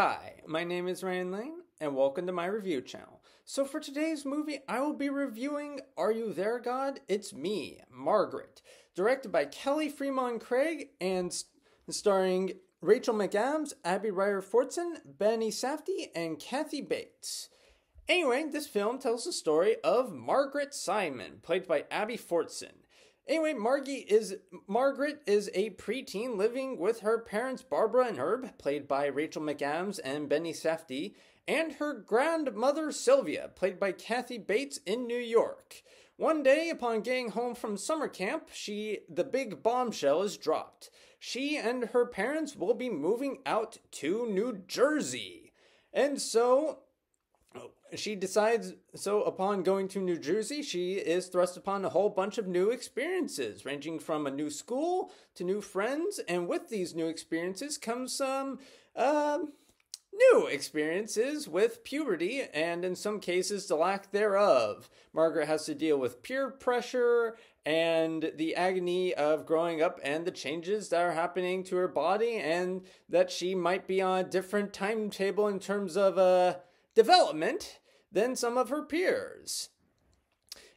Hi, my name is Ryan Lane, and welcome to my review channel. So for today's movie, I will be reviewing Are You There, God? It's Me, Margaret, directed by Kelly Fremont Craig and starring Rachel McAdams, Abby Ryder-Fortson, Benny Safdie, and Kathy Bates. Anyway, this film tells the story of Margaret Simon, played by Abby Fortson. Anyway, Margaret is a preteen living with her parents Barbara and Herb, played by Rachel McAdams and Benny Safdie, and her grandmother Sylvia, played by Kathy Bates, in New York. One day, upon getting home from summer camp, the big bombshell is dropped. She and her parents will be moving out to New Jersey. And so upon going to New Jersey, she is thrust upon a whole bunch of new experiences, ranging from a new school to new friends, and with these new experiences comes some, new experiences with puberty, and in some cases, the lack thereof. Margaret has to deal with peer pressure, and the agony of growing up, and the changes that are happening to her body, and that she might be on a different timetable in terms of, development than some of her peers.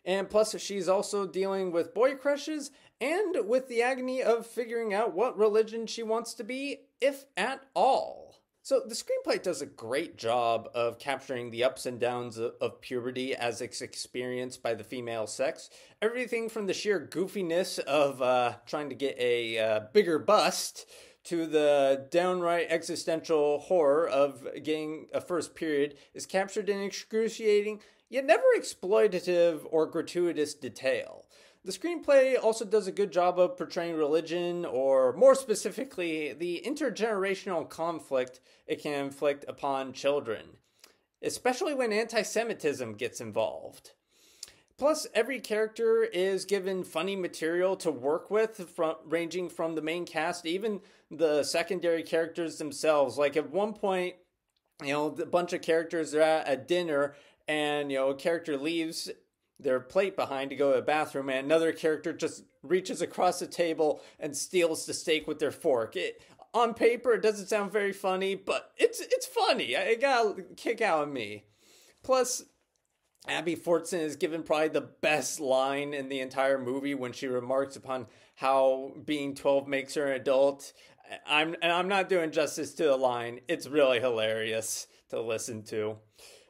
And plus, she's also dealing with boy crushes and with the agony of figuring out what religion she wants to be, if at all. So the screenplay does a great job of capturing the ups and downs of puberty as it's experienced by the female sex. Everything from the sheer goofiness of trying to get a bigger bust to the downright existential horror of getting a first period is captured in excruciating, yet never exploitative or gratuitous detail. The screenplay also does a good job of portraying religion, or more specifically, the intergenerational conflict it can inflict upon children, especially when anti-Semitism gets involved. Plus, every character is given funny material to work with, ranging from the main cast, even the secondary characters themselves. Like at one point, a bunch of characters are at a dinner, and, a character leaves their plate behind to go to the bathroom, and another character just reaches across the table and steals the steak with their fork. On paper, it doesn't sound very funny, but it's funny. It got a kick out of me. Plus, Abby Fortson is given probably the best line in the entire movie when she remarks upon how being 12 makes her an adult. I'm not doing justice to the line. It's really hilarious to listen to.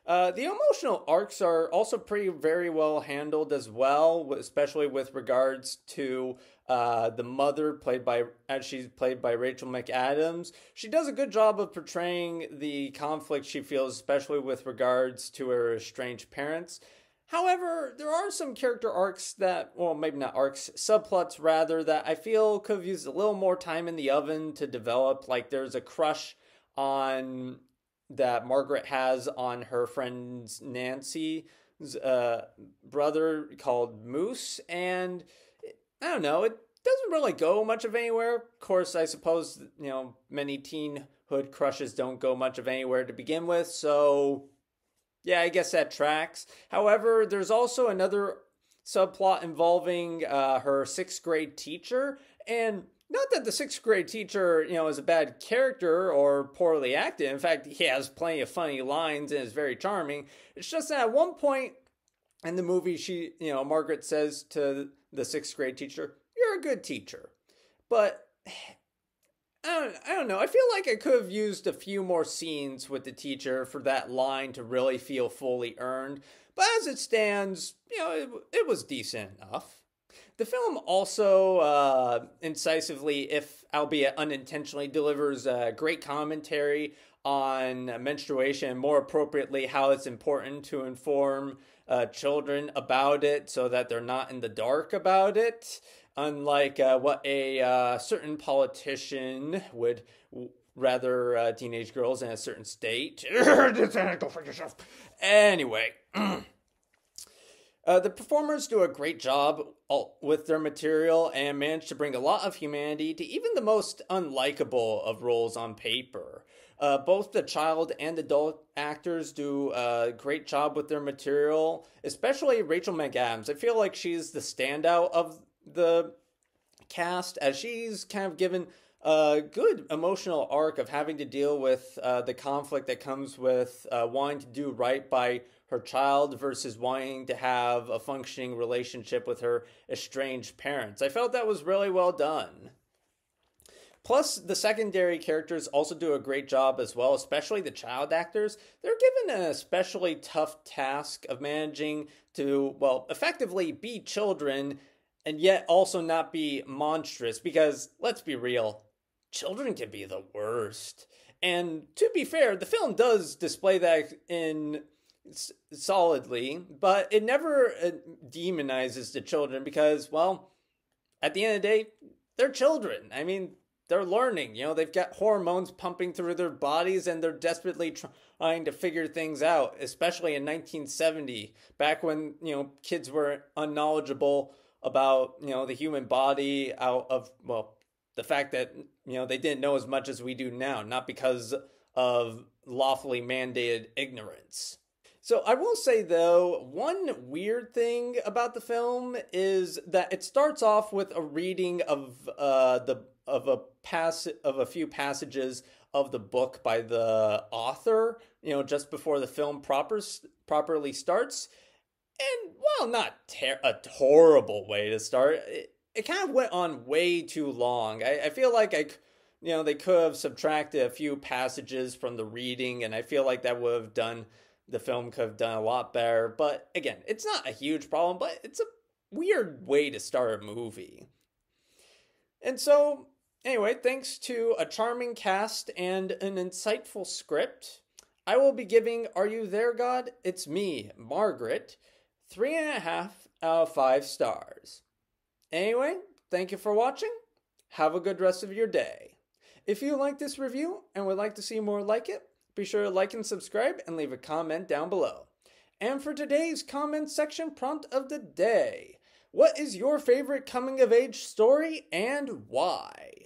The emotional arcs are also very well handled as well, especially with regards to the mother, she's played by Rachel McAdams. She does a good job of portraying the conflict she feels, especially with regards to her estranged parents. However, there are some character arcs maybe not arcs, subplots rather, that I feel could have used a little more time in the oven to develop. Like there's a crush that Margaret has on her friend Nancy's brother called Moose, and I don't know, it doesn't really go much of anywhere. Of course, I suppose, many teenhood crushes don't go much of anywhere to begin with, so yeah, I guess that tracks. However, there's also another subplot involving her 6th grade teacher, and not that the 6th grade teacher, is a bad character or poorly acted. In fact, he has plenty of funny lines and is very charming. It's just that at one point in the movie, Margaret says to the 6th grade teacher, "You're a good teacher." But I don't know. I feel like I could have used a few more scenes with the teacher for that line to really feel fully earned. But as it stands, it was decent enough. The film also incisively, if albeit unintentionally, delivers great commentary on menstruation, and more appropriately, how it's important to inform children about it so that they're not in the dark about it, unlike what a certain politician would rather teenage girls in a certain state. Go fuck yourself. Anyway. The performers do a great job with their material and manage to bring a lot of humanity to even the most unlikable of roles on paper. Both the child and adult actors do a great job with their material, especially Rachel McAdams. I feel like she's the standout of the cast, as she's kind of given a good emotional arc of having to deal with the conflict that comes with wanting to do right by her child versus wanting to have a functioning relationship with her estranged parents. I felt that was really well done. Plus, the secondary characters also do a great job as well, especially the child actors. They're given an especially tough task of managing to, well, effectively be children and yet also not be monstrous because, let's be real, children can be the worst. And to be fair, the film does display that in solidly, but it never demonizes the children because, well, at the end of the day, they're children. I mean, they're learning, they've got hormones pumping through their bodies and they're desperately trying to figure things out, especially in 1970, back when, kids were unknowledgeable about, the human body out of, well, the fact that, they didn't know as much as we do now, not because of lawfully mandated ignorance. So I will say though, one weird thing about the film is that it starts off with a reading of a few passages of the book by the author, just before the film properly starts. And well, not a horrible way to start. It kind of went on way too long. I feel like they could have subtracted a few passages from the reading, and I feel like that would have done. The film could have done a lot better, but again, it's not a huge problem, but it's a weird way to start a movie. And so, anyway, thanks to a charming cast and an insightful script, I will be giving Are You There, God? It's Me, Margaret, 3.5 out of 5 stars. Anyway, thank you for watching. Have a good rest of your day. If you like this review and would like to see more like it, be sure to like and subscribe and leave a comment down below. And for today's comment section prompt of the day, what is your favorite coming of age story and why?